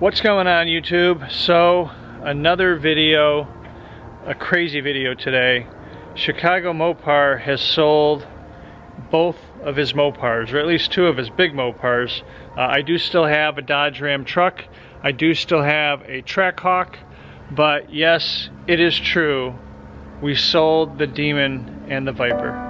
What's going on, YouTube? So another video, a crazy video today. Chicago Mopar has sold both of his Mopars, or at least two of his big Mopars. I do still have a Dodge Ram truck. I do still have a Trackhawk, but yes, it is true. We sold the Demon and the Viper.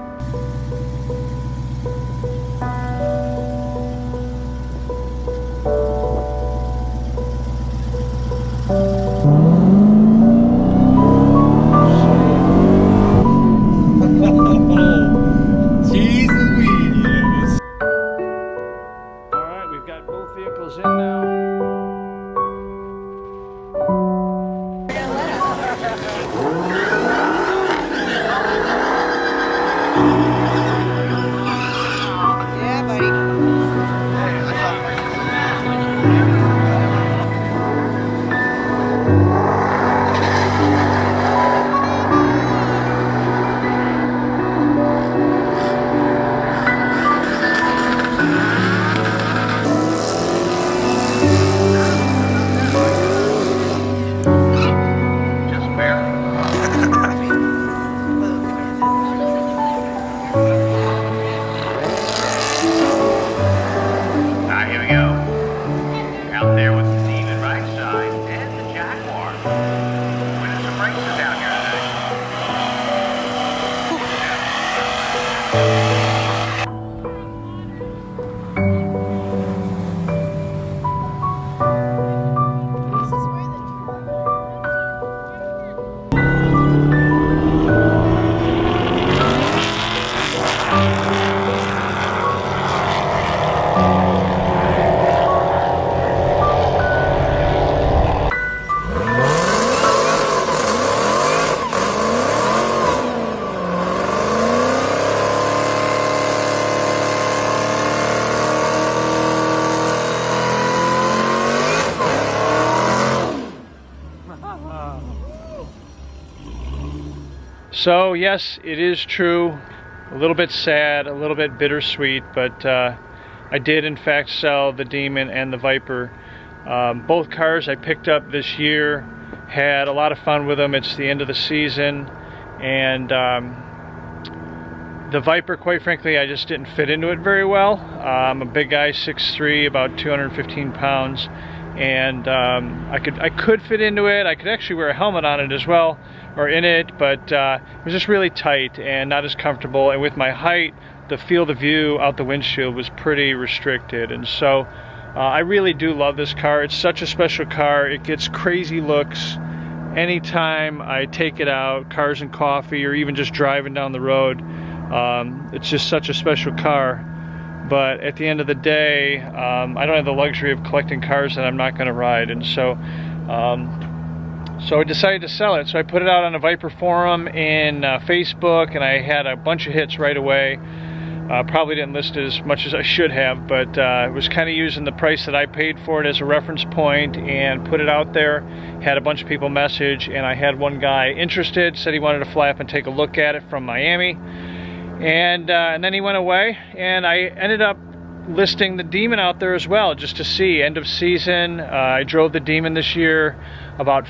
So yes, it is true, a little bit sad, a little bit bittersweet, but I did in fact sell the Demon and the Viper. Both cars I picked up this year, had a lot of fun with them. It's the end of the season, and the Viper, quite frankly, I just didn't fit into it very well. I'm a big guy, 6'3", about 215 pounds, and I could fit into it. I could actually wear a helmet on it as well, or in it, but it was just really tight and not as comfortable, and with my height, the field of view out the windshield was pretty restricted. And so I really do love this car. It's such a special car. It gets crazy looks anytime I take it out, Cars and Coffee, or even just driving down the road. It's just such a special car, but at the end of the day, I don't have the luxury of collecting cars that I'm not going to ride. And so so I decided to sell it. So I put it out on a Viper forum in Facebook, and I had a bunch of hits right away. Probably didn't list it as much as I should have, but was kind of using the price that I paid for it as a reference point and put it out there. Had a bunch of people message, and I had one guy interested, said he wanted to fly up and take a look at it from Miami. And then he went away, and I ended up listing the Demon out there as well, just to see. End of season, I drove the Demon this year about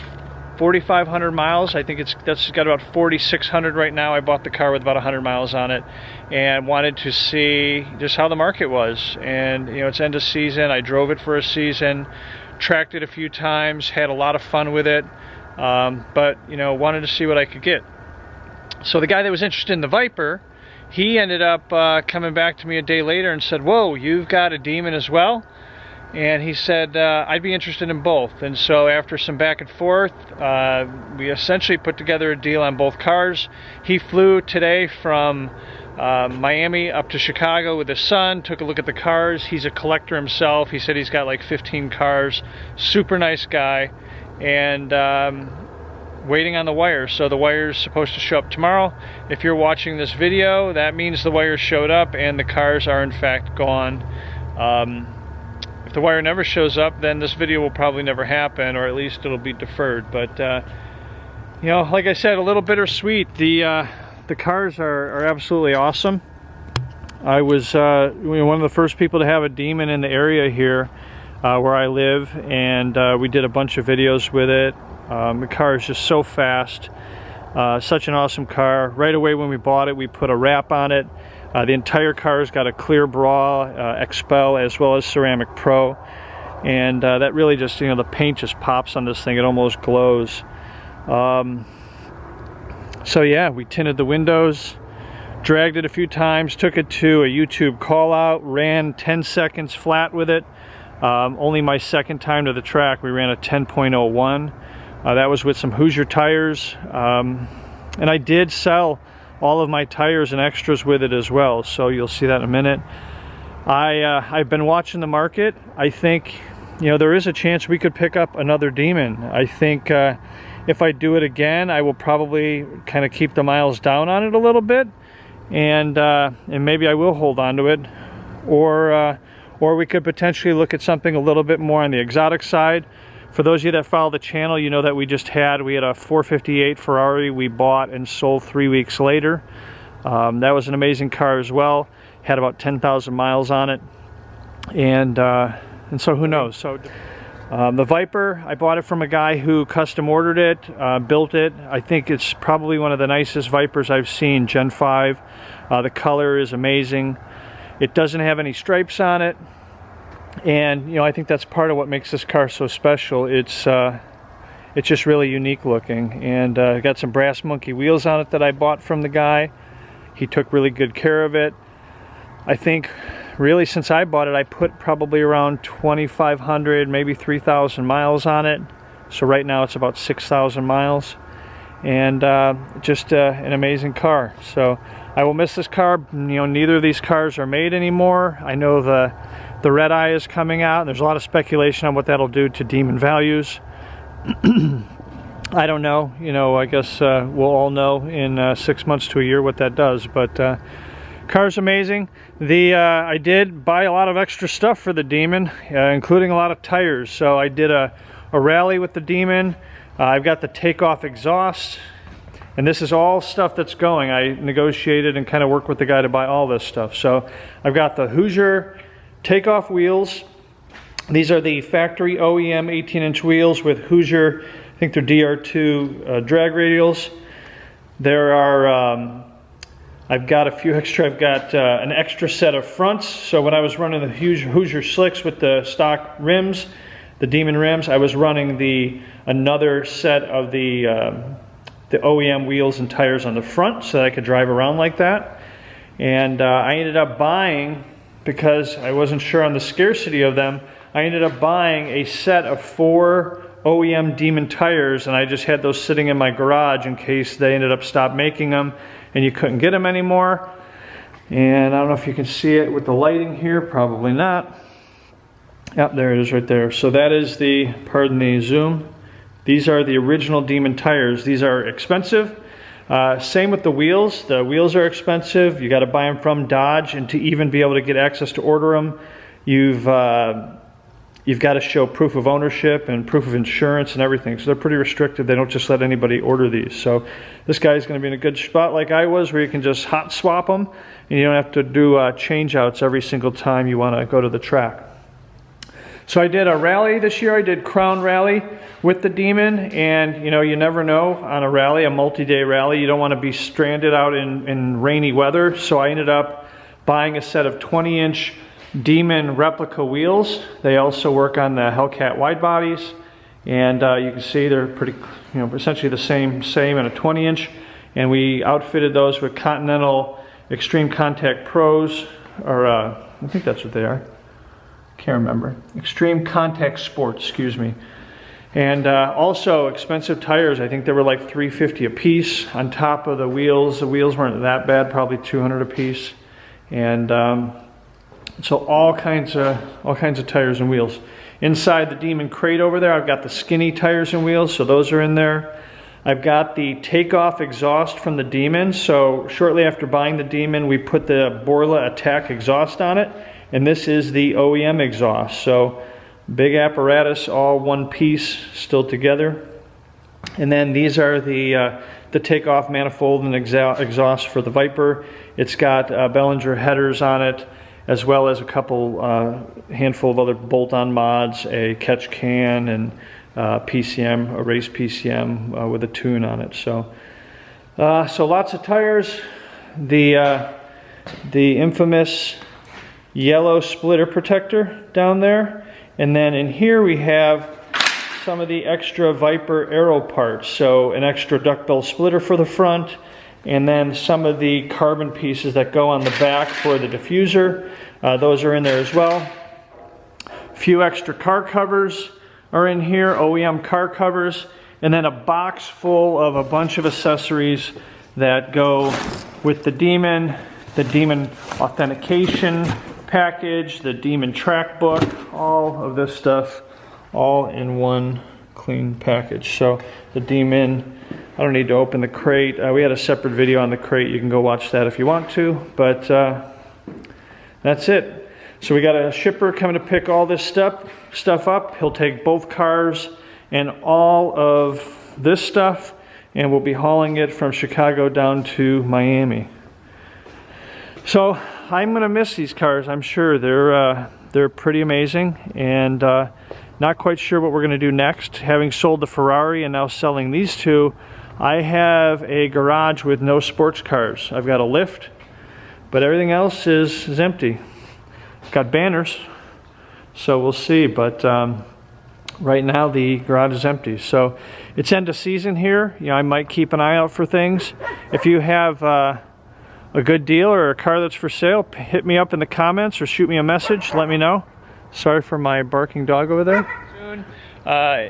4,500 miles. I think that's got about 4,600 right now. I bought the car with about 100 miles on it, and wanted to see just how the market was. And you know, it's end of season. I drove it for a season, tracked it a few times, had a lot of fun with it, but you know, wanted to see what I could get. So the guy that was interested in the Viper, he ended up coming back to me a day later and said, "Whoa, you've got a Demon as well?" And he said, I'd be interested in both. And so after some back and forth, we essentially put together a deal on both cars. He flew today from Miami up to Chicago with his son, took a look at the cars. He's a collector himself. He said he's got like 15 cars. Super nice guy. And waiting on the wire. So the wire's supposed to show up tomorrow. If you're watching this video, that means the wire showed up and the cars are in fact gone. If the wire never shows up, then this video will probably never happen, or at least it'll be deferred. But you know, like I said, a little bittersweet. The cars are absolutely awesome. I was one of the first people to have a Demon in the area here. where I live, and we did a bunch of videos with it. The car is just so fast. Such an awesome car. Right away when we bought it, we put a wrap on it. The entire car's got a clear bra, Expel, as well as Ceramic Pro. And that really just, the paint just pops on this thing. It almost glows. So yeah, we tinted the windows, dragged it a few times, took it to a YouTube call out, ran 10 seconds flat with it. Only my second time to the track, we ran a 10.01. That was with some Hoosier tires. And I did sell all of my tires and extras with it as well, so you'll see that in a minute. I've been watching the market. I think, there is a chance we could pick up another Demon. I think if I do it again, I will probably kind of keep the miles down on it a little bit, and maybe I will hold on to it, or we could potentially look at something a little bit more on the exotic side. For those of you that follow the channel, you know that we had a 458 Ferrari we bought and sold 3 weeks later. That was an amazing car as well. Had about 10,000 miles on it, and so who knows. So the Viper, I bought it from a guy who custom ordered it, built it. I think it's probably one of the nicest Vipers I've seen, Gen 5. The color is amazing. It doesn't have any stripes on it, and I think that's part of what makes this car so special. It's just really unique looking, and got some brass monkey wheels on it that I bought from the guy. He took really good care of it. I think really since I bought it, I put probably around 2,500, maybe 3,000 miles on it. So right now it's about 6,000 miles, and just an amazing car. So I will miss this car. Neither of these cars are made anymore. I know the REDEYE is coming out, and there's a lot of speculation on what that'll do to Demon values. I don't know. I guess we'll all know in 6 months to a year what that does. But car's amazing. I did buy a lot of extra stuff for the Demon, including a lot of tires. So I did a rally with the Demon. I've got the takeoff exhaust, and this is all stuff that's going. I negotiated and kind of worked with the guy to buy all this stuff. So I've got the Hoosier takeoff wheels. These are the factory OEM 18-inch wheels with Hoosier, I think they're DR2 drag radials. There are I've got a few extra. I've got an extra set of fronts. So when I was running the Hoosier slicks with the stock rims, the Demon rims, I was running another set of the OEM wheels and tires on the front so that I could drive around like that. And I ended up buying, because I wasn't sure on the scarcity of them, I ended up buying a set of 4 OEM Demon tires, and I just had those sitting in my garage in case they ended up stopped making them and you couldn't get them anymore. And I don't know if you can see it with the lighting here, probably not. Yep, there it is right there. So that is pardon the zoom, these are the original Demon tires. These are expensive. Same with the wheels. The wheels are expensive. You got to buy them from Dodge, and to even be able to get access to order them, you've got to show proof of ownership and proof of insurance and everything. So they're pretty restricted. They don't just let anybody order these. So this guy's going to be in a good spot like I was, where you can just hot swap them, and you don't have to do change outs every single time you want to go to the track. So I did a rally this year. I did Crown Rally with the Demon, and you never know on a rally, a multi-day rally, you don't want to be stranded out in rainy weather. So I ended up buying a set of 20-inch Demon replica wheels. They also work on the HELLCAT wide bodies, and you can see they're pretty, essentially the same in a 20-inch. And we outfitted those with Continental Extreme Contact Pros, or I think that's what they are. Can't remember. Extreme Contact Sports, excuse me. And also expensive tires. I think they were like $350 a piece on top of the wheels. The wheels weren't that bad, probably $200 a piece. And so all kinds of tires and wheels. Inside the Demon crate over there, I've got the skinny tires and wheels, so those are in there. I've got the takeoff exhaust from the Demon. So shortly after buying the Demon, we put the Borla Attack exhaust on it, and this is the OEM exhaust. So big apparatus, all one piece, still together. And then these are the takeoff manifold and exhaust for the Viper. It's got Bellinger headers on it, as well as a couple handful of other bolt-on mods, a catch can, and PCM, a race PCM with a tune on it. So lots of tires. The infamous yellow splitter protector down there, and then in here we have some of the extra Viper aero parts. So an extra duck bell splitter for the front, and then some of the carbon pieces that go on the back for the diffuser. Those are in there as well. A few extra car covers are in here, OEM car covers, and then a box full of a bunch of accessories that go with the Demon authentication package, the Demon track book, all of this stuff, all in one clean package. So the Demon, I don't need to open the crate. We had a separate video on the crate. You can go watch that if you want to, but that's it. So we got a shipper coming to pick all this stuff up. He'll take both cars and all of this stuff, and we'll be hauling it from Chicago down to Miami. So I'm gonna miss these cars, I'm sure. They're pretty amazing, and not quite sure what we're gonna do next. Having sold the Ferrari and now selling these two, I have a garage with no sports cars. I've got a lift, but everything else is empty. Got banners, so we'll see, but right now the garage is empty. So it's end of season here. You know, I might keep an eye out for things. If you have a good deal or a car that's for sale, hit me up in the comments or shoot me a message, let me know. Sorry for my barking dog over there. Soon.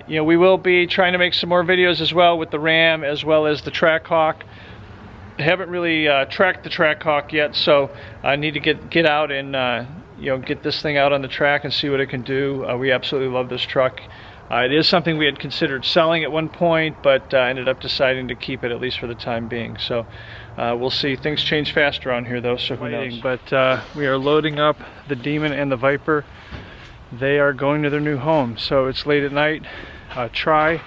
You know, we will be trying to make some more videos as well with the Ram as well as the Trackhawk. I haven't really tracked the Trackhawk yet, so I need to get out and you know, get this thing out on the track and see what it can do. We absolutely love this truck. It is something we had considered selling at one point, but ended up deciding to keep it, at least for the time being. So we'll see. Things change fast around here though, so who knows. But we are loading up the Demon and the Viper. They are going to their new home. So it's late at night. Try,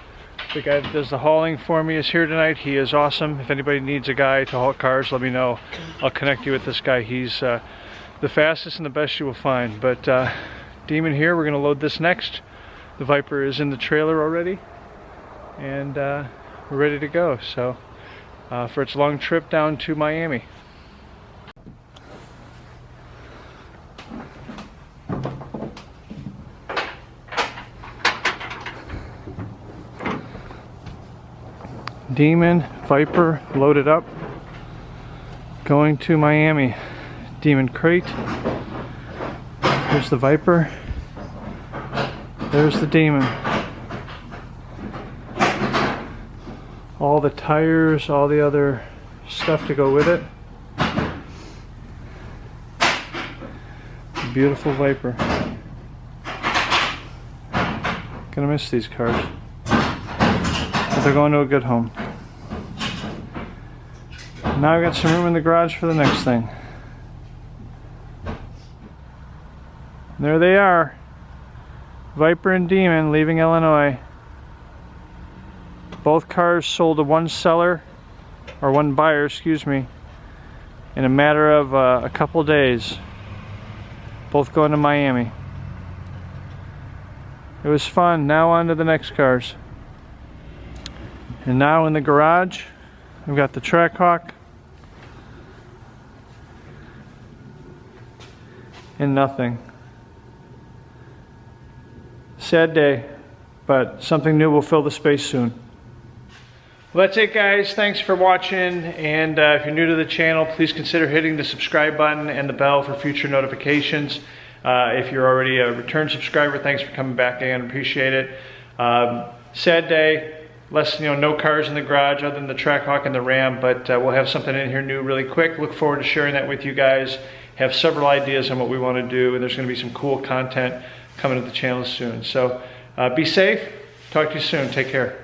the guy that does the hauling for me, is here tonight. He is awesome. If anybody needs a guy to haul cars, let me know. I'll connect you with this guy. He's the fastest and the best you will find. But Demon here, we're gonna load this next. The Viper is in the trailer already, and we're ready to go. So for its long trip down to Miami. Demon, Viper loaded up, going to Miami. Demon crate. There's the Viper. There's the Demon. All the tires, all the other stuff to go with it. Beautiful Viper. Gonna miss these cars, but they're going to a good home. Now I've got some room in the garage for the next thing. And there they are. Viper and Demon leaving Illinois. Both cars sold to one seller, or one buyer, excuse me, in a matter of a couple days. Both going to Miami. It was fun. Now on to the next cars. And now in the garage, we've got the Trackhawk. And nothing. Sad day, but something new will fill the space soon. Well, that's it, guys. Thanks for watching, and if you're new to the channel, please consider hitting the subscribe button and the bell for future notifications. If you're already a return subscriber, thanks for coming back again. Appreciate it. Sad day. No cars in the garage other than the Trackhawk and the Ram, but we'll have something in here new really quick. Look forward to sharing that with you guys. Have several ideas on what we want to do, and there's going to be some cool content coming to the channel soon. So be safe. Talk to you soon. Take care.